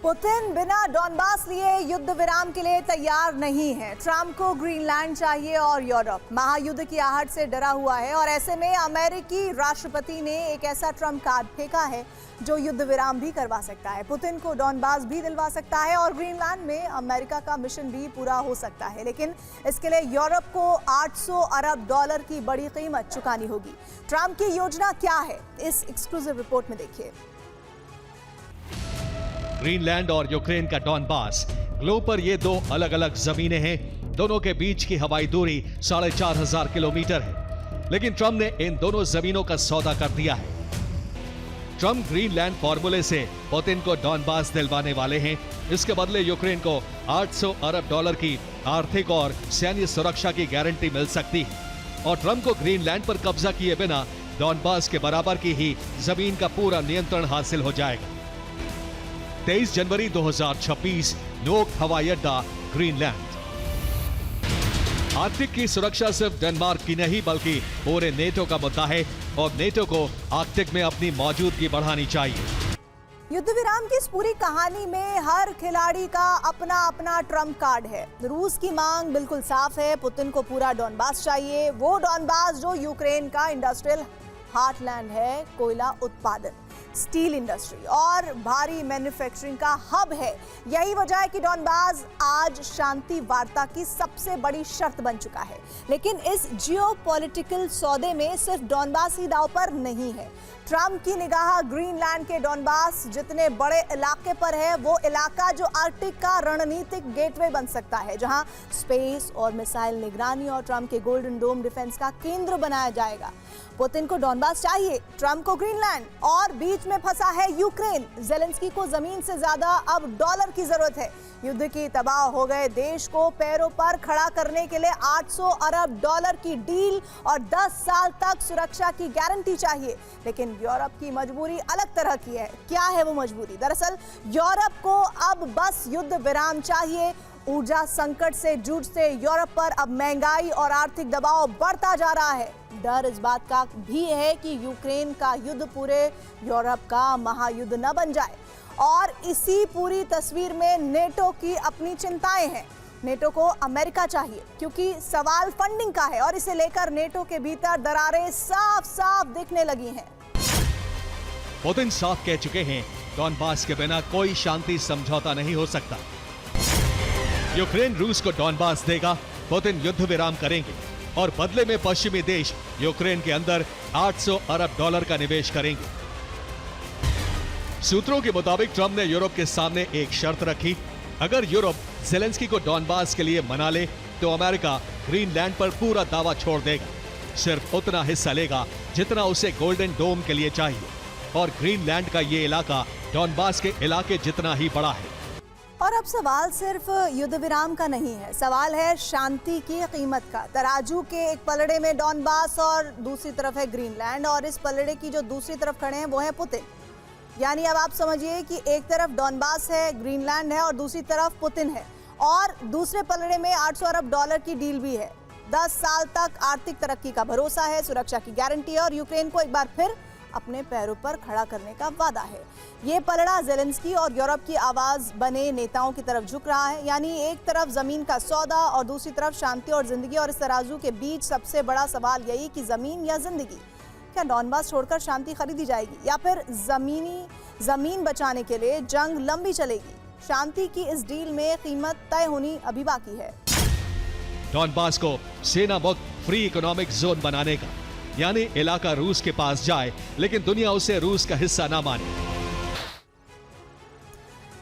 Putin बिना Donbas लिए युद्ध विराम के लिए तैयार नहीं है। ट्रंप को ग्रीनलैंड चाहिए और यूरोप महायुद्ध की आहट से डरा हुआ है और ऐसे में अमेरिकी राष्ट्रपति ने एक ऐसा ट्रंप कार्ड फेंका है जो युद्ध विराम भी करवा सकता है। पुतिन को डॉनबास भी दिलवा सकता है और ग्रीनलैंड में अमेरिका का मिशन भी पूरा हो सकता है, लेकिन इसके लिए यूरोप को 800 अरब डॉलर की बड़ी कीमत चुकानी होगी। ट्रंप की योजना क्या है, इस एक्सक्लूसिव रिपोर्ट में देखिए। ग्रीनलैंड और यूक्रेन का डॉनबास, ग्लोब पर ये दो अलग अलग जमीनें हैं। दोनों के बीच की हवाई दूरी 4500 किलोमीटर है, लेकिन ट्रंप ने इन दोनों जमीनों का सौदा कर दिया है। ट्रंप ग्रीनलैंड फॉर्मूले से पुतिन को डॉनबास दिलवाने वाले हैं। इसके बदले यूक्रेन को 800 अरब डॉलर की आर्थिक और सैन्य सुरक्षा की गारंटी मिल सकती है और ट्रंप को ग्रीनलैंड पर कब्जा किए बिना डॉनबास के बराबर की ही जमीन का पूरा नियंत्रण हासिल हो जाएगा। 23 जनवरी 2026 नोक हवाई अड्डा, ग्रीनलैंड। आर्कटिक की सुरक्षा सिर्फ डेनमार्क की नहीं बल्कि पूरे नेटो का मुद्दा है और नेटो को आर्कटिक में अपनी मौजूदगी बढ़ानी चाहिए। युद्ध विराम की इस पूरी कहानी में हर खिलाड़ी का अपना अपना ट्रम्प कार्ड है। रूस की मांग बिल्कुल साफ है, पुतिन को पूरा डॉनबास चाहिए, वो डॉनबास जो यूक्रेन का इंडस्ट्रियल हार्टलैंड है, कोयला उत्पादन, स्टील इंडस्ट्री और भारी मैन्युफैक्चरिंग का हब है। यही वजह है कि डॉनबास आज शांति वार्ता की सबसे बड़ी शर्त बन चुका है। लेकिन इस जियोपॉलिटिकल सौदे में सिर्फ डॉनबास ही दांव पर नहीं है। ट्रंप की निगाह ग्रीनलैंड के डॉनबास जितने बड़े इलाके पर है, वो इलाका जो आर्कटिक का रणनीतिक गेटवे बन सकता है, जहां स्पेस और मिसाइल निगरानी और ट्रंप के गोल्डन डोम डिफेंस का केंद्र बनाया जाएगा। पुतिन को डॉनबास चाहिए, ट्रंप को ग्रीनलैंड और बीच में फंसा है यूक्रेन। जेलेंस्की को जमीन से ज्यादा अब डॉलर की जरूरत है। युद्ध की तबाह हो गए देश को पैरों पर खड़ा करने के लिए 800 अरब डॉलर की डील और 10 साल तक सुरक्षा की गारंटी चाहिए। लेकिन यूरोप की मजबूरी अलग तरह की है। क्या है वो मजबूरी? दरअसल यूरोप को अब बस युद्ध विराम चाहिए। ऊर्जा संकट से जूझते यूरोप पर अब महंगाई और आर्थिक दबाव बढ़ता जा रहा है। डर इस बात का भी है कि यूक्रेन का युद्ध पूरे यूरोप का महायुद्ध न बन जाए और इसी पूरी तस्वीर में नेटो की अपनी चिंताएं हैं। नेटो को अमेरिका चाहिए क्योंकि सवाल फंडिंग का है और इसे लेकर नेटो के भीतर दरारें साफ साफ दिखने लगी हैं। पुतिन साफ कह चुके हैं, डॉनबास के बिना कोई शांति समझौता नहीं हो सकता। यूक्रेन रूस को डॉनबास देगा, पुतिन युद्ध विराम करेंगे और बदले में पश्चिमी देश यूक्रेन के अंदर 800 अरब डॉलर का निवेश करेंगे। सूत्रों के मुताबिक ट्रंप ने यूरोप के सामने एक शर्त रखी। अगर यूरोप जेलेंस्की को डॉनबास के लिए मना ले तो अमेरिका ग्रीनलैंड पर पूरा दावा छोड़ देगा। सिर्फ उतना हिस्सा लेगा जितना उसे गोल्डन डोम के लिए चाहिए और ग्रीनलैंड का ये इलाका डॉनबास के इलाके जितना ही बड़ा है। और अब सवाल सिर्फ युद्ध विराम का नहीं है, सवाल है शांति की कीमत का। तराजू के एक पलड़े में डॉनबास और दूसरी तरफ है ग्रीनलैंड और इस पलड़े की जो दूसरी तरफ खड़े हैं वो है पुतिन। यानी अब आप समझिए कि एक तरफ डॉनबास है, ग्रीनलैंड है और दूसरी तरफ पुतिन है और दूसरे पलड़े में 800 अरब डॉलर की डील भी है। 10 साल तक आर्थिक तरक्की का भरोसा है, सुरक्षा की गारंटी है और यूक्रेन को एक बार फिर अपने पैरों पर खड़ा करने का वादा है। ये पलड़ा जेलेंस्की और यूरोप की आवाज बने नेताओं की तरफ झुक रहा है। यानी एक तरफ जमीन का सौदा और दूसरी तरफ शांति और जिंदगी। और इस तराजू के बीच सबसे बड़ा सवाल यही कि जमीन या जिंदगी। क्या डॉनबास छोड़कर शांति खरीदी जाएगी या फिर जमीन बचाने के लिए जंग लंबी चलेगी? शांति की इस डील में कीमत तय होनी अभी बाकी है। डॉनबास को सेना मुक्त फ्री इकोनॉमिक जोन बनाने का, यानी इलाका रूस के पास जाए लेकिन दुनिया उसे रूस का हिस्सा ना माने।